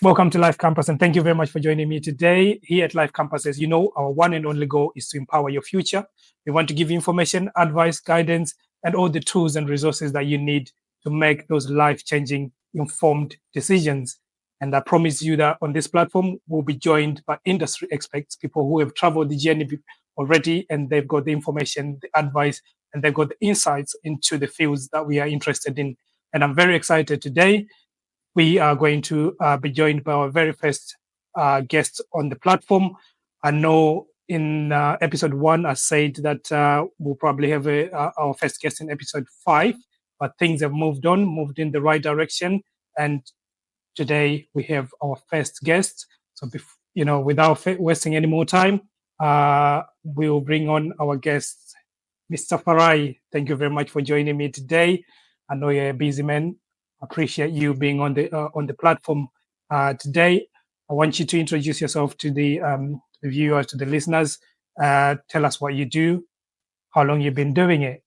Welcome to Lyfe Campus, and thank you very much for joining me today. Here at Lyfe Campus, as you know, our one and only goal is to empower your future. We want to give you information, advice, guidance, and all the tools and resources that you need to make those life-changing, informed decisions. And I promise you that on this platform, we'll be joined by industry experts, people who have traveled the journey already, and they've got the information, the advice, and they've got the insights into the fields that we are interested in. And I'm very excited today. We are going to be joined by our very first guest on the platform. I know in episode 1, I said that we'll probably have our first guest in episode 5, but things have moved in the right direction. And today we have our first guest. So, without wasting any more time, we'll bring on our guest, Mr. Farai. Thank you very much for joining me today. I know you're a busy man. Appreciate you being on the platform today. I want you to introduce yourself to the viewers, to the listeners. Tell us what you do, how long you've been doing it.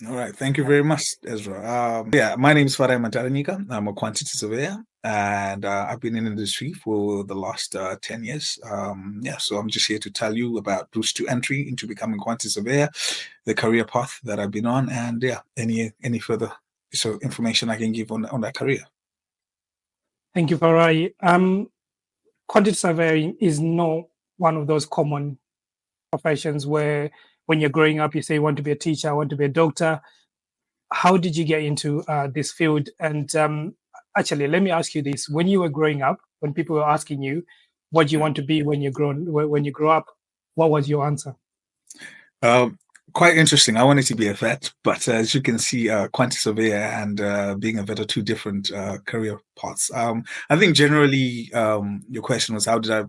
All right. Thank you very much, Ezra. My name is Farai Mataranika. I'm a quantity surveyor, and I've been in the industry for the last 10 years. So I'm just here to tell you about routes to entry into becoming a quantity surveyor, the career path that I've been on, and any further information I can give on that career. Thank you, Farai. Quantity surveying is not one of those common professions where when you're growing up, you say you want to be a teacher, I want to be a doctor. How did you get into this field? And actually, let me ask you this. When you were growing up, when people were asking you, what do you want to be when you grow up, what was your answer? Quite interesting. I wanted to be a vet, but as you can see, quantity surveyor and being a vet are two different career paths. I think generally your question was, how did I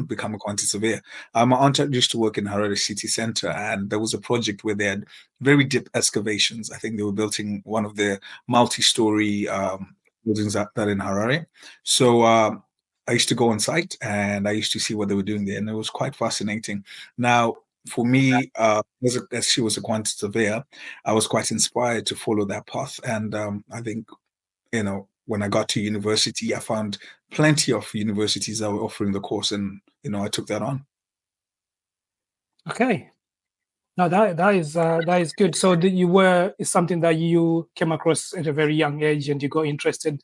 become a quantity surveyor? My aunt used to work in Harare city center, and there was a project where they had very deep excavations. I think they were building one of the multi-story buildings that in Harare. So I used to go on site and I used to see what they were doing there, and it was quite fascinating. Now, for me, as she was a quantity surveyor, I was quite inspired to follow that path. And I think, when I got to university, I found plenty of universities that were offering the course, and I took that on. Okay, now that is good. So it's something that you came across at a very young age, and you got interested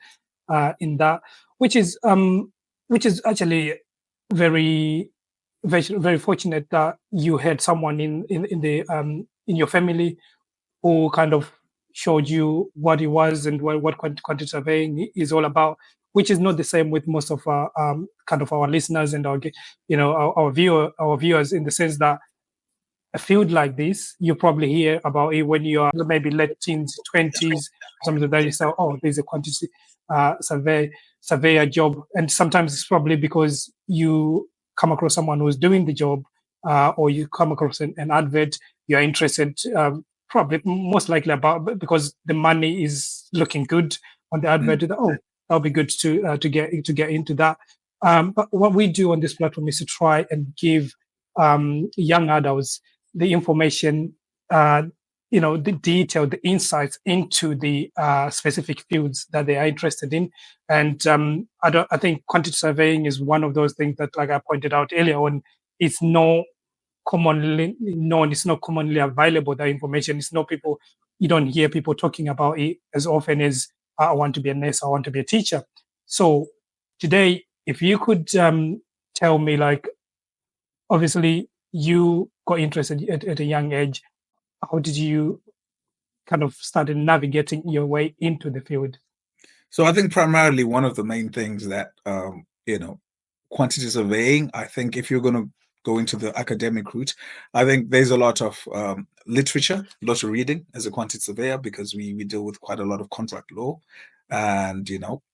in that, which is actually very, very, very fortunate that you had someone in your family who kind of showed you what it was and what quantity surveying is all about, which is not the same with most of our kind of our listeners and our viewers, in the sense that a field like this, you probably hear about it when you are maybe late teens, 20s, something like that. You say, oh, there's a quantity surveyor job. And sometimes it's probably because you come across someone who's doing the job, or you come across an advert, you're interested, probably most likely because the money is looking good on the advert. Oh, that'll be good to get into that. But what we do on this platform is to try and give young adults the information, the detail, the insights into the specific fields that they are interested in. And I think quantity surveying is one of those things that, like I pointed out earlier on, it's not commonly known, it's not commonly available, that information. It's not you don't hear people talking about it as often as I want to be a nurse, I want to be a teacher. So today, if you could tell me, like, obviously you got interested at a young age, how did you kind of started navigating your way into the field? So I think primarily one of the main things that, quantity surveying, I think if you're going to go into the academic route, I think there's a lot of literature, a lot of reading as a quantity surveyor, because we deal with quite a lot of contract law. And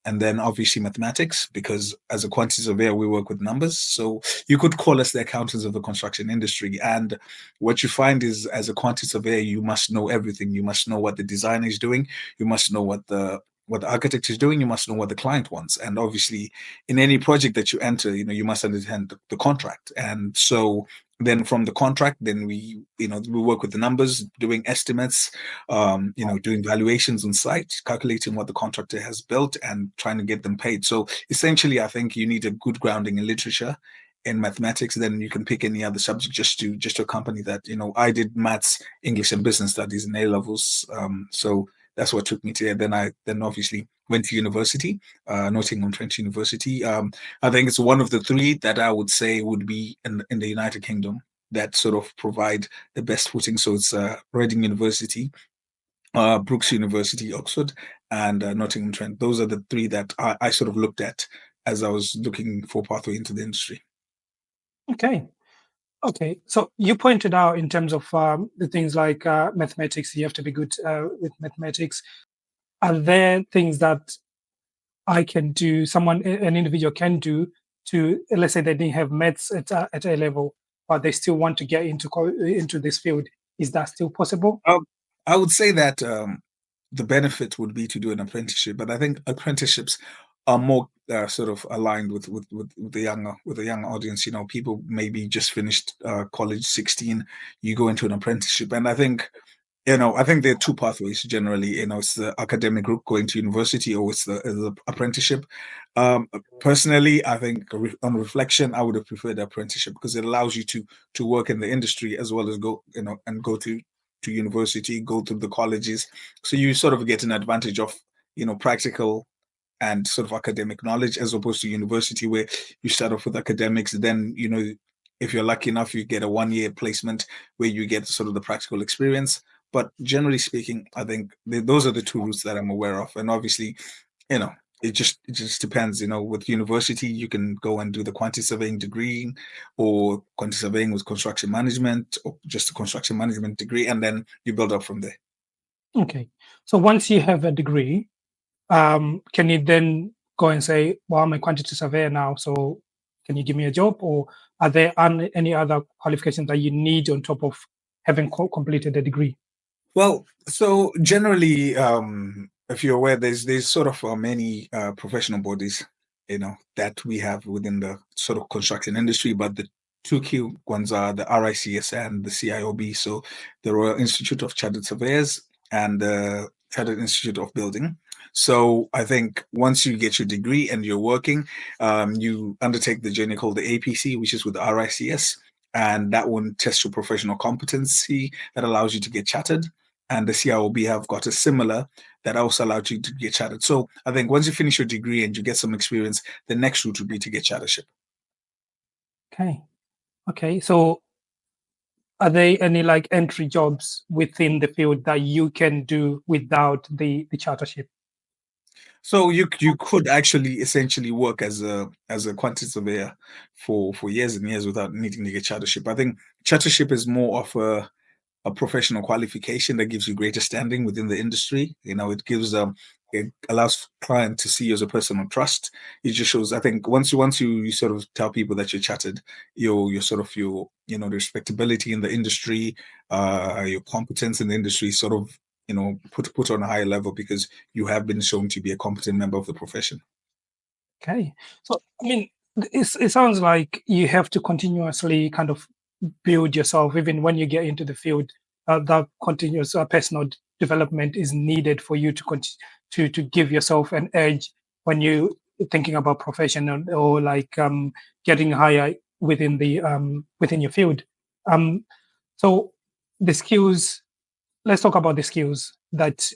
and then obviously mathematics, because as a quantity surveyor we work with numbers, so you could call us the accountants of the construction industry. And what you find is, as a quantity surveyor, you must know everything. You must know what the designer is doing, you must know what the what the architect is doing, you must know what the client wants. And obviously, in any project that you enter, you must understand the contract. And so then from the contract, then we work with the numbers, doing estimates, doing valuations on site, calculating what the contractor has built and trying to get them paid. So essentially, I think you need a good grounding in literature, in mathematics. Then you can pick any other subject just to accompany that. I did maths, English, and business studies in A levels. So that's what took me to it. Then obviously went to university, Nottingham-Trent University. I think it's one of the three that I would say would be in the United Kingdom that sort of provide the best footing. So it's Reading University, Brooks University, Oxford, and Nottingham-Trent. Those are the three that I sort of looked at as I was looking for pathway into the industry. Okay. So you pointed out in terms of the things like mathematics, you have to be good with mathematics. Are there things that I can do, an individual can do to, let's say they didn't have maths at A level, but they still want to get into this field? Is that still possible? I would say that the benefit would be to do an apprenticeship, but I think apprenticeships are more sort of aligned with the younger audience. People maybe just finished college, 16. You go into an apprenticeship, and I think there are two pathways generally. It's the academic route going to university, or it's the apprenticeship. Personally, I think on reflection, I would have preferred the apprenticeship because it allows you to work in the industry as well as go to university, go through the colleges. So you sort of get an advantage of practical and sort of academic knowledge, as opposed to university where you start off with academics, then if you're lucky enough, you get a 1-year placement where you get sort of the practical experience. But generally speaking, I think those are the two routes that I'm aware of. And obviously, it just depends. With university, you can go and do the quantity surveying degree, or quantity surveying with construction management, or just a construction management degree, and then you build up from there. Okay. So once you have a degree, can you then go and say, well, I'm a quantity surveyor now, so can you give me a job? Or are there any other qualifications that you need on top of having completed a degree? Well, so generally, if you're aware, there's sort of many professional bodies, that we have within the sort of construction industry, but the two key ones are the RICS and the CIOB. So the Royal Institute of Chartered Surveyors and the Chartered Institute of Building. So I think once you get your degree and you're working, you undertake the journey called the APC, which is with the RICS, and that one tests your professional competency that allows you to get chartered. And the CIOB have got a similar that also allowed you to get chartered. So I think once you finish your degree and you get some experience, the next route would be to get chartership. Okay. So are there any entry jobs within the field that you can do without the chartership? So you could actually essentially work as a quantity surveyor for years and years without needing to get chartership. I think chartership is more of a professional qualification that gives you greater standing within the industry. It allows client to see you as a person of trust. It just shows, I think, once you sort of tell people that you're chartered, your sort of the respectability in the industry, your competence in the industry sort of put on a higher level because you have been shown to be a competent member of the profession. Okay. So I mean, it sounds like you have to continuously kind of build yourself, even when you get into the field. That continuous personal development is needed for you to give yourself an edge when you thinking about profession or getting higher within your field. So the skills. Let's talk about the skills that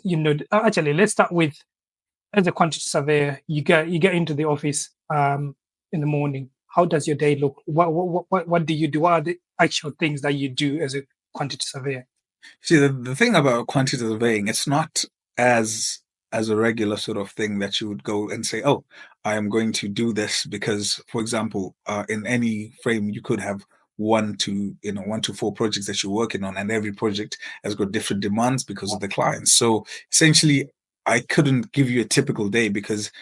Actually, let's start with, as a quantity surveyor, you get into the office in the morning. How does your day look? What do you do? What are the actual things that you do as a quantity surveyor? See, the thing about quantity surveying, it's not as a regular sort of thing that you would go and say, oh, I am going to do this because, for example, in any frame, you could have 1 to 4 projects that you're working on, and every project has got different demands because of the clients. So essentially, I couldn't give you a typical day because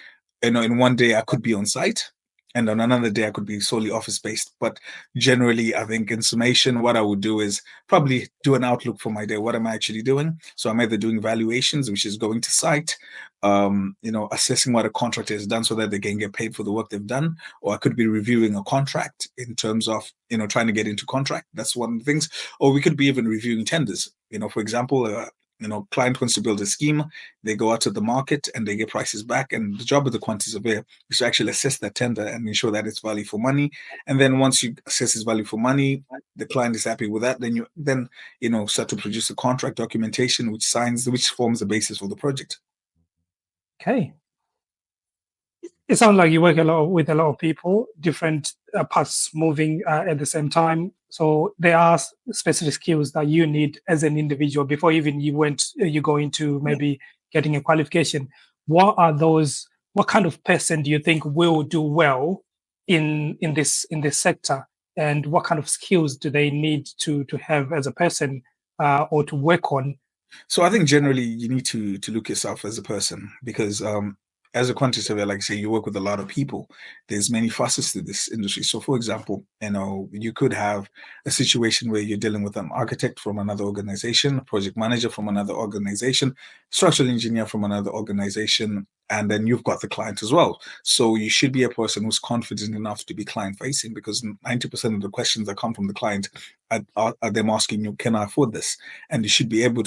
in one day I could be on site, and on another day I could be solely office based. But generally, I think in summation, what I would do is probably do an outlook for my day. What am I actually doing? So I'm either doing valuations, which is going to site, assessing what a contractor has done so that they can get paid for the work they've done, or I could be reviewing a contract in terms of trying to get into contract. That's one of the things. Or we could be even reviewing tenders. For example, client wants to build a scheme, they go out to the market and they get prices back. And the job of the quantity surveyor is to actually assess that tender and ensure that it's value for money. And then once you assess its value for money, the client is happy with that, then you start to produce a contract documentation which forms the basis for the project. Okay. It sounds like you work with a lot of people, different parts moving at the same time. So there are specific skills that you need as an individual before even you go into maybe getting a qualification. What are those? What kind of person do you think will do well in this sector? And what kind of skills do they need to have as a person or to work on? So I think generally you need to look yourself as a person, because as a quantity surveyor, like I say, you work with a lot of people. There's many facets to this industry. So, for example, you could have a situation where you're dealing with an architect from another organization, a project manager from another organization, structural engineer from another organization, and then you've got the client as well. So you should be a person who's confident enough to be client facing, because 90% of the questions that come from the client are them asking you, can I afford this? And you should be able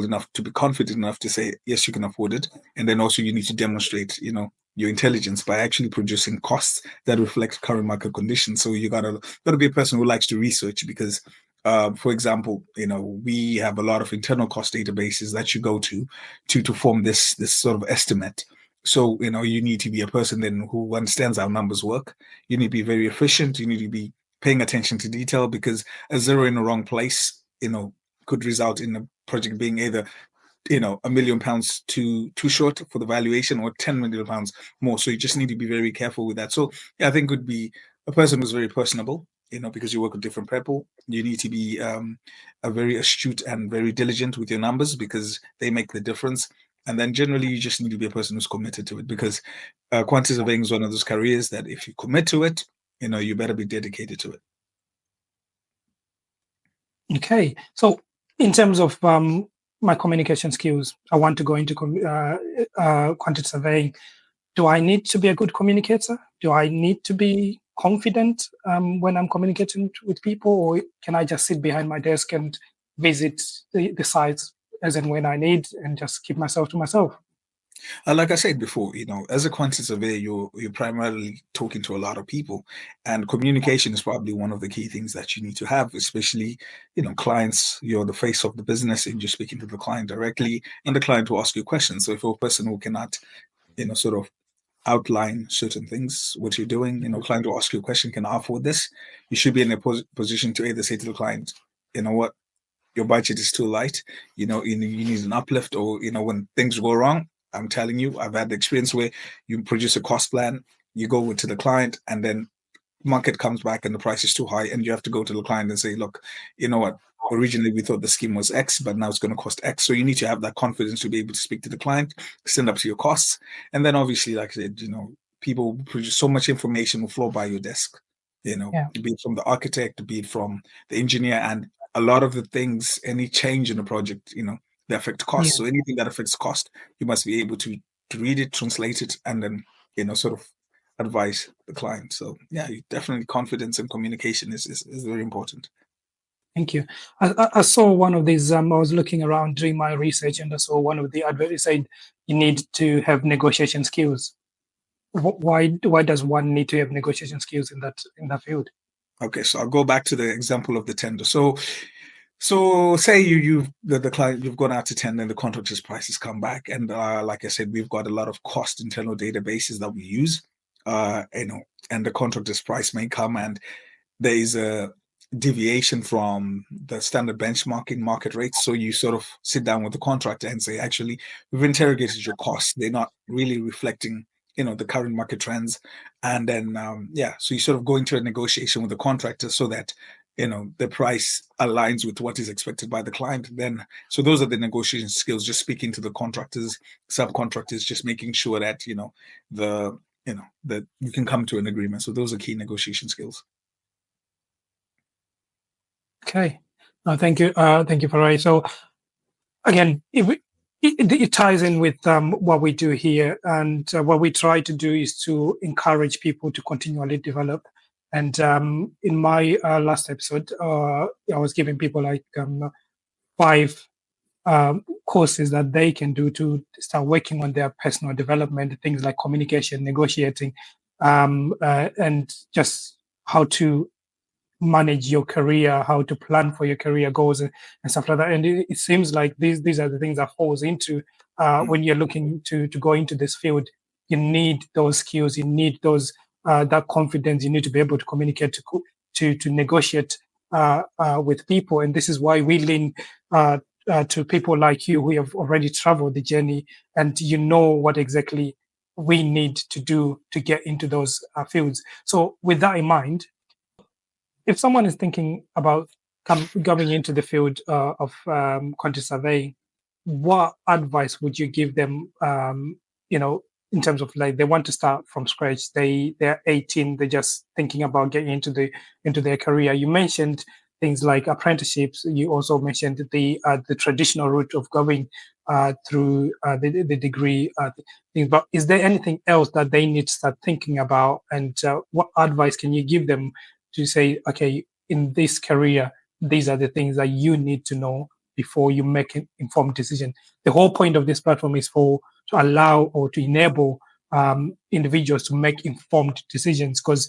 enough to be confident enough to say yes, you can afford it. And then also you need to demonstrate your intelligence by actually producing costs that reflect current market conditions. So you gotta be a person who likes to research, because for example, we have a lot of internal cost databases that you go to form this sort of estimate. So you need to be a person then who understands how numbers work. You need to be very efficient. You need to be paying attention to detail, because a zero in the wrong place could result in a project being either £1 million too short for the valuation, or £10 million more. So you just need to be very careful with that. So yeah, I think would be a person who's very personable, because you work with different people. You need to be a very astute and very diligent with your numbers, because they make the difference. And then generally you just need to be a person who's committed to it, because quantity surveying is one of those careers that if you commit to it, you better be dedicated to it. Okay, so in terms of my communication skills, I want to go into quantity surveying. Do I need to be a good communicator? Do I need to be confident when I'm communicating with people, or can I just sit behind my desk and visit the sites as and when I need and just keep myself to myself? Like I said before, as a quantity surveyor, you're primarily talking to a lot of people, and communication is probably one of the key things that you need to have, especially, clients. You're the face of the business, and you're speaking to the client directly, and the client will ask you questions. So if you're a person who cannot, sort of outline certain things, what you're doing, client will ask you a question, can I afford this? You should be in a position to either say to the client, what, your budget is too light, you need an uplift, or when things go wrong, I'm telling you, I've had the experience where you produce a cost plan, you go to the client, and then market comes back and the price is too high, and you have to go to the client and say, look, you know what, originally we thought the scheme was X, but now it's going to cost X. So you need to have that confidence to be able to speak to the client, stand up to your costs. And then obviously, like I said, people produce so much information will flow by your desk, be it from the architect, be it from the engineer, and a lot of the things, any change in the project, they affect cost. So anything that affects cost, you must be able to read it, translate it, and then, sort of advise the client. So yeah, definitely confidence and communication is very important. Thank you. I saw one of these. I was looking around doing my research, and I saw one of the adverts said you need to have negotiation skills. Why does one need to have negotiation skills in that field? Okay, so I'll go back to the example of the tender. So say the client, you've gone out to tender and the contractor's prices come back, and like I said, we've got a lot of cost internal databases that we use, and the contractor's price may come, and there is a deviation from the standard benchmarking market rates. So you sort of sit down with the contractor and say, actually, we've interrogated your costs. They're not really reflecting, the current market trends. And then, so you sort of go into a negotiation with the contractor so that, the price aligns with what is expected by the client. Then, so those are the negotiation skills, just speaking to the contractors, subcontractors, just making sure that, the that you can come to an agreement. So those are key negotiation skills. Okay. Thank you. Thank you, Farai. So again, it ties in with what we do here, and what we try to do is to encourage people to continually develop. And in my last episode, I was giving people like 5 courses that they can do to start working on their personal development, things like communication, negotiating, and just how to manage your career, how to plan for your career goals and stuff like that. And it seems like these are the things that falls into when you're looking to go into this field. You need those skills, you need those that confidence, you need to be able to communicate, to negotiate with people. And this is why we lean to people like you who have already traveled the journey, and you know what exactly we need to do to get into those fields. So with that in mind, if someone is thinking about going into the field of quantity surveying, what advice would you give them? In terms of like they want to start from scratch, they're 18, they're just thinking about getting into their career. You mentioned things like apprenticeships. You also mentioned the traditional route of going through the degree thing. But is there anything else that they need to start thinking about? And what advice can you give them to say, okay, in this career, these are the things that you need to know before you make an informed decision? The whole point of this platform is to allow or to enable individuals to make informed decisions. Because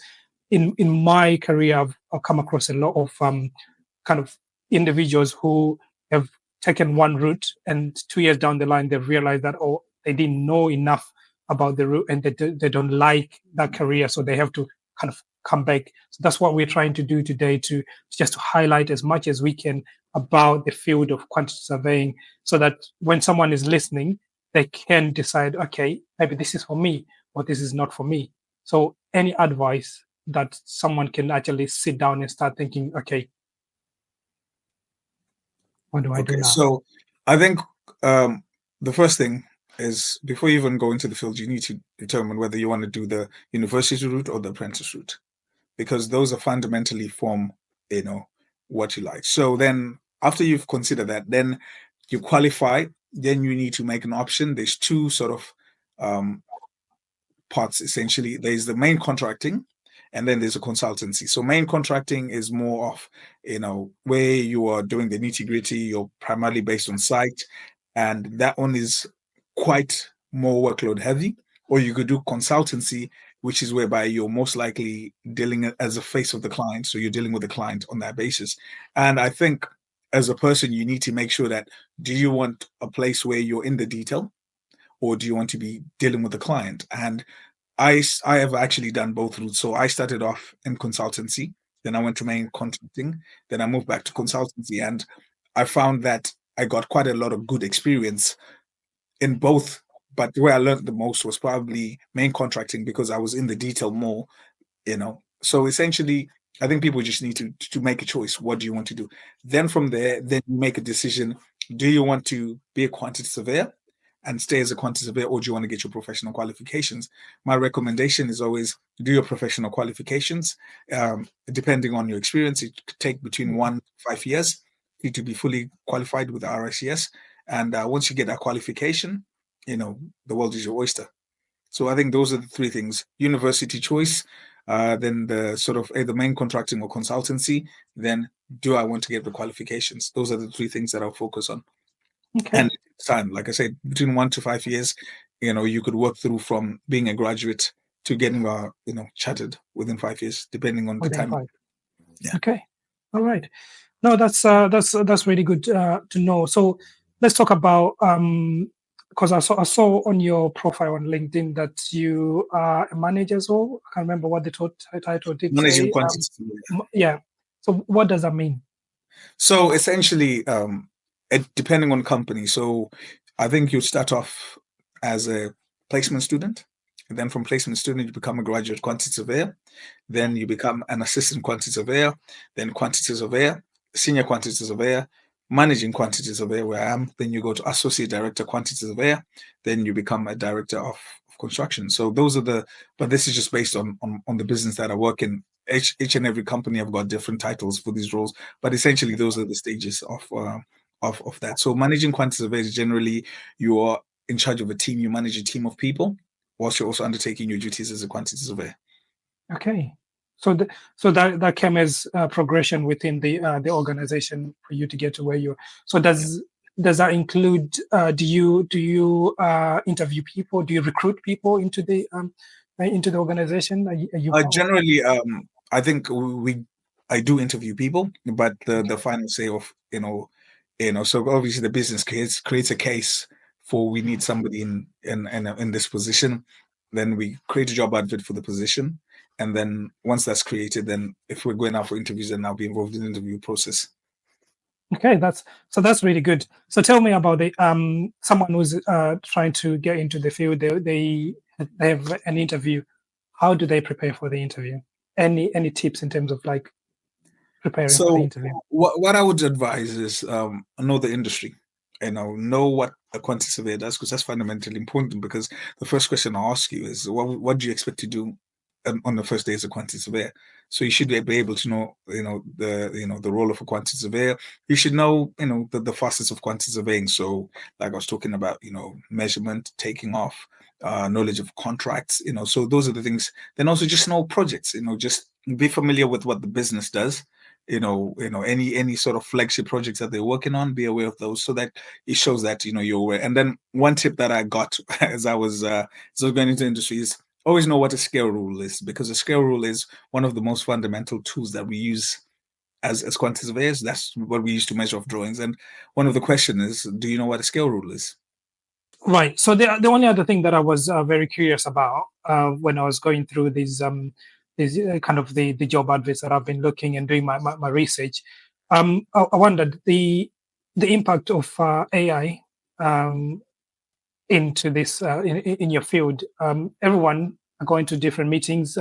in my career, I've come across a lot of kind of individuals who have taken one route, and 2 years down the line, they've realized that, oh, they didn't know enough about the route, and they don't like that career, so they have to kind of come back. So that's what we're trying to do today, to just to highlight as much as we can about the field of quantity surveying, so that when someone is listening, they can decide, okay, maybe this is for me or this is not for me. So any advice that someone can actually sit down and start thinking, okay, what do I do Okay, now? so I think the first thing is, before you even go into the field, you need to determine whether you want to do the university route or the apprentice route, because those are fundamentally form, what you like. So then after you've considered that, then you qualify, then you need to make an option. There's two sort of parts, essentially. There's the main contracting, and then there's a consultancy. So main contracting is more of, where you are doing the nitty gritty, you're primarily based on site, and that one is quite more workload heavy. Or you could do consultancy, which is whereby you're most likely dealing as a face of the client. So you're dealing with the client on that basis. And I think as a person, you need to make sure that, do you want a place where you're in the detail, or do you want to be dealing with the client? And I have actually done both routes. So I started off in consultancy, then I went to main contracting, then I moved back to consultancy, and I found that I got quite a lot of good experience in both. But where I learned the most was probably main contracting, because I was in the detail more, So essentially, I think people just need to make a choice. What do you want to do? Then from there, then you make a decision. Do you want to be a quantity surveyor and stay as a quantity surveyor, or do you want to get your professional qualifications? My recommendation is always do your professional qualifications. Depending on your experience, it could take between 1 to 5 years for you to be fully qualified with the RICS. And once you get that qualification, the world is your oyster. So I think those are the three things: university choice, then the sort of either main contracting or consultancy, then do I want to get the qualifications? Those are the three things that I'll focus on. Okay. And time, like I said, between 1 to 5 years, you could work through from being a graduate to getting chartered within 5 years, depending on the Within time. 5. Yeah. Okay. All right. No, that's really good to know. So let's talk about because I saw on your profile on LinkedIn that you are a manager as well. I can't remember what the title did Managing say. quantity. Yeah. So what does that mean? So essentially, depending on company. So I think you start off as a placement student, and then from placement student you become a graduate quantity surveyor, then you become an assistant quantity surveyor, then quantity surveyor, senior quantity surveyor, managing quantity surveyor, where I am. Then you go to associate director quantity surveyor, then you become a director of construction. So those are but this is just based on the business that I work in. Each and every company have got different titles for these roles, but essentially those are the stages of that. So managing quantity surveys, generally you are in charge of a team. You manage a team of people whilst you're also undertaking your duties as a quantity surveyor. Okay. So that came as progression within the organization for you to get to where you. So does that include? Do you interview people? Do you recruit people into the organization? Are you Generally, I think I do interview people, but the final say of so obviously the business creates a case for we need somebody in this position. Then we create a job advert for the position, and then once that's created, then if we're going out for interviews, then I'll be involved in the interview process. Okay, that's really good. So tell me about the someone who's trying to get into the field. They have an interview. How do they prepare for the interview? Any tips in terms of like preparing for the So interview? what I would advise is know the industry. Know what a quantity surveyor does, because that's fundamentally important. Because the first question I ask you is, what do you expect to do on the first day as a quantity surveyor? So you should be able to know, the role of a quantity surveyor. You should know, the facets of quantity surveying. So, like I was talking about, measurement, taking off, knowledge of contracts. So those are the things. Then also just know projects. Just be familiar with what the business does. Any sort of flagship projects that they're working on, be aware of those, so that it shows that you're aware. And then one tip that I got as I was going into the industry is always know what a scale rule is, because a scale rule is one of the most fundamental tools that we use as quantity surveyors. That's what we use to measure off drawings. And one of the questions is, do you know what a scale rule is? Right. So the only other thing that I was very curious about when I was going through these kind of the job adverts that I've been looking and doing my research, I wondered the impact of AI into this in your field. Everyone are going to different meetings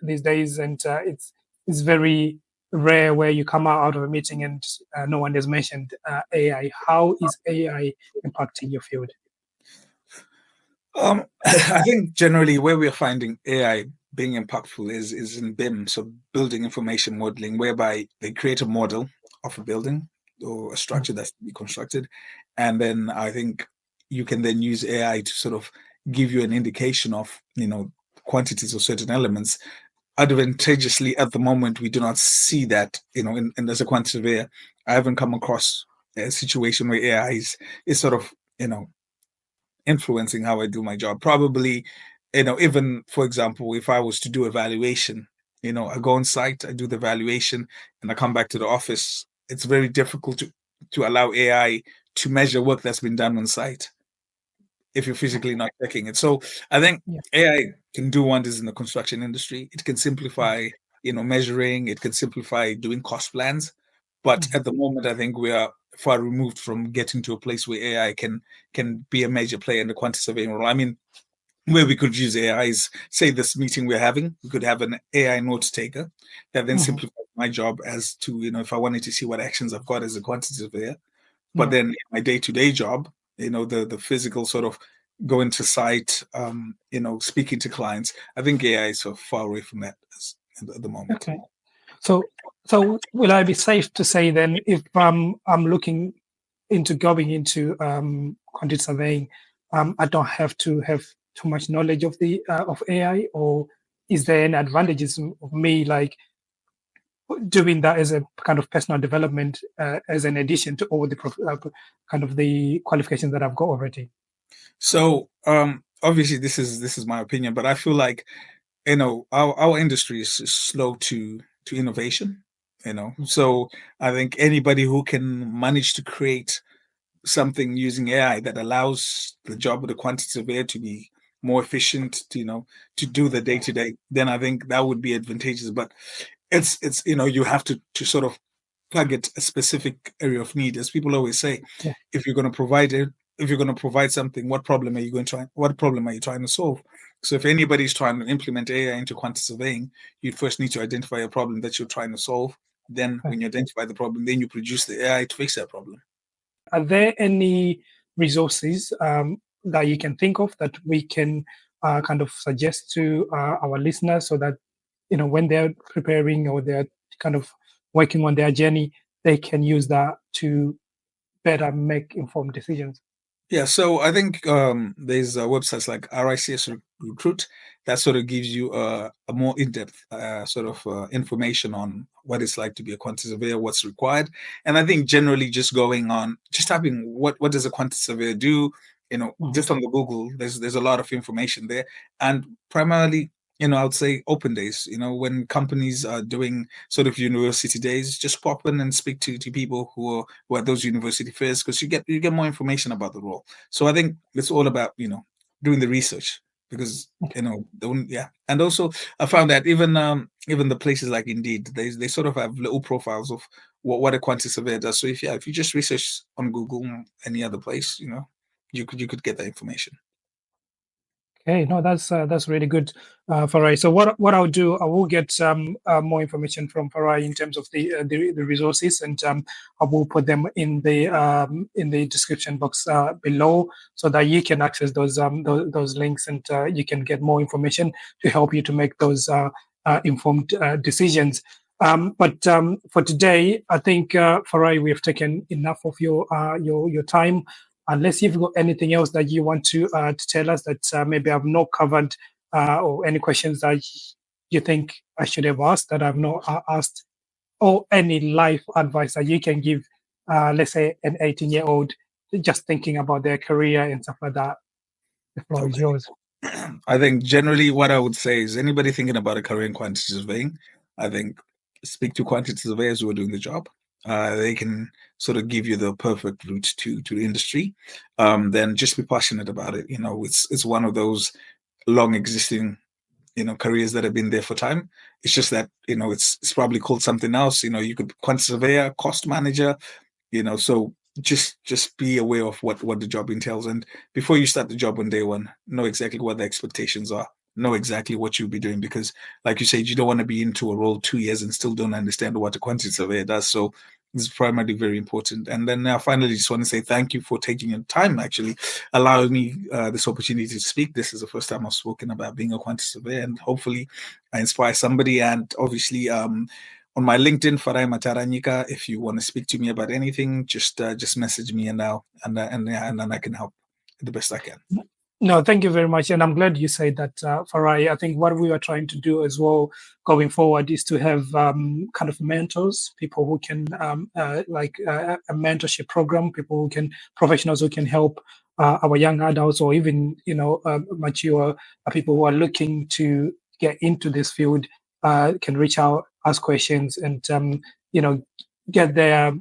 these days, and it's very rare where you come out of a meeting and no one has mentioned AI. How is AI impacting your field? I think generally where we're finding AI being impactful is in BIM, so building information modeling, whereby they create a model of a building or a structure that's to be constructed, and then I think you can then use AI to sort of give you an indication of quantities of certain elements. Advantageously, at the moment, we do not see that. And as a quantity surveyor, I haven't come across a situation where AI is sort of influencing how I do my job. Probably, even for example, if I was to do evaluation, I go on site, I do the evaluation, and I come back to the office. It's very difficult to allow AI to measure work that's been done on site if you're physically not checking it. So I think AI can do wonders in the construction industry. It can simplify, measuring. It can simplify doing cost plans. But at the moment, I think we are far removed from getting to a place where AI can be a major player in the quantity surveying role. I mean, where we could use AI is, say, this meeting we're having, we could have an AI note taker that then simplifies my job as to, if I wanted to see what actions I've got as a quantity surveyor. But then my day-to-day job, the physical sort of going to site, speaking to clients, I think AI is so far away from that at the moment. Okay. So will I be safe to say then, if I'm looking into going into quantity surveying, I don't have to have too much knowledge of the of AI, or is there any advantages of me like doing that as a kind of personal development as an addition to all the kind of the qualifications that I've got already? So obviously this is my opinion, but I feel like our industry is slow to innovation. So I think anybody who can manage to create something using AI that allows the job of the quantity surveyor to be more efficient, to do the day to day, then I think that would be advantageous. But it's you have to sort of target a specific area of need, as people always say. If you're going to provide something, what problem are you trying to solve? So if anybody's trying to implement AI into quantity surveying, you first need to identify a problem that you're trying to solve. Then when you identify the problem, then you produce the AI to fix that problem. Are there any resources that you can think of that we can kind of suggest to our listeners so that when they're preparing or they're kind of working on their journey, they can use that to better make informed decisions? Yeah, so I think there's websites like RICS Recruit that sort of gives you a more in-depth sort of information on what it's like to be a quantity surveyor, what's required, and I think generally just going on, just typing what does a quantity surveyor do, Mhm. just on the Google, there's a lot of information there, and primarily. I would say open days, when companies are doing sort of university days, just pop in and speak to people who are at those university fairs because you get more information about the role. So I think it's all about doing the research because Okay. yeah. And also I found that even the places like Indeed, they sort of have little profiles of what a quantity surveyor does. So if you just research on Google or any other place, you could get that information. Okay, no, that's really good, Farai. So what I'll do, I will get more information from Farai in terms of the resources, and I will put them in the description box below, so that you can access those links, and you can get more information to help you to make those informed decisions. But for today, I think Farai, we have taken enough of your time. Unless you've got anything else that you want to tell us that maybe I've not covered, or any questions that you think I should have asked that I've not asked, or any life advice that you can give, let's say an 18-year-old just thinking about their career and stuff like that. The floor is Okay. yours. I think generally what I would say is anybody thinking about a career in quantity surveying, I think speak to quantity surveyors who are doing the job. They can sort of give you the perfect route to the industry. Then just be passionate about it. It's one of those long existing careers that have been there for time. It's just that it's probably called something else. You could quantity surveyor, cost manager, so just be aware of what the job entails, and before you start the job on day one, know exactly what the expectations are, know exactly what you'll be doing, because like you said, you don't want to be into a role 2 years and still don't understand what a quantity surveyor does. So this is primarily very important. And then now finally just want to say thank you for taking your time, actually allowing me this opportunity to speak. This is the first time I've spoken about being a quantity surveyor, and hopefully I inspire somebody. And obviously on my LinkedIn, Farai Mataranyika. If you want to speak to me about anything, just message me, and then I can help the best I can. No, thank you very much. And I'm glad you said that, Farai. I think what we are trying to do as well going forward is to have kind of mentors, people who can, a mentorship program, people who can, professionals who can help our young adults, or even, mature people who are looking to get into this field, can reach out, ask questions, and, get their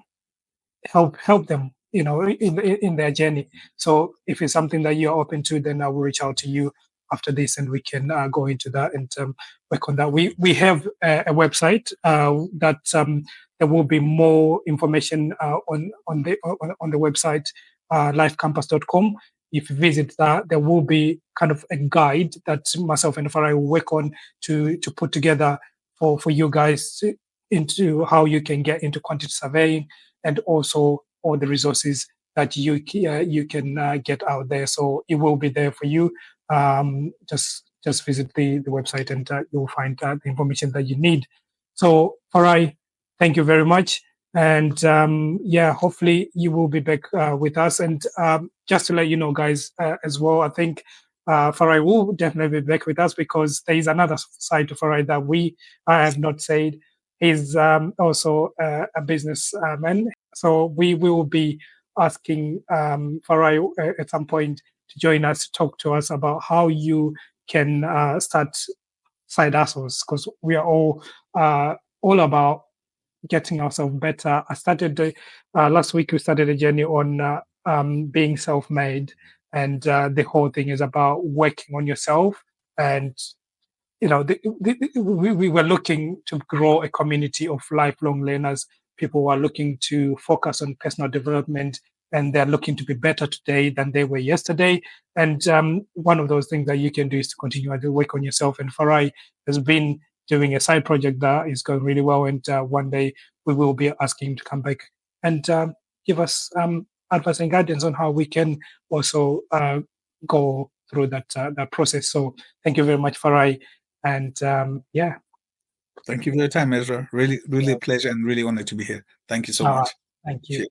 help them in their journey. So if it's something that you're open to, then I will reach out to you after this, and we can go into that and work on that. We have a website that there will be more information on the website, lifecampus.com. If you visit that, there will be kind of a guide that myself and Farai will work on to put together for you guys into how you can get into quantity surveying, and also all the resources that you can get out there. So it will be there for you. Just visit the website, and you'll find the information that you need. So, Farai, thank you very much. And yeah, hopefully you will be back with us. And just to let you know, guys, as well, I think Farai will definitely be back with us, because there is another side to Farai that I have not said. He's also a businessman. So we will be asking Farai at some point to join us, to talk to us about how you can start side hustles, because we are all about getting ourselves better. I started last week. We started a journey on being self-made, and the whole thing is about working on yourself. And we were looking to grow a community of lifelong learners, people who are looking to focus on personal development, and they're looking to be better today than they were yesterday. And one of those things that you can do is to continue to work on yourself. And Farai has been doing a side project that is going really well. And one day we will be asking him to come back and give us advice and guidance on how we can also go through that process. So thank you very much, Farai, and yeah. Thank you for your time, Ezra. Really, really a pleasure and really honored to be here. Thank you so much. Thank you. Cheers.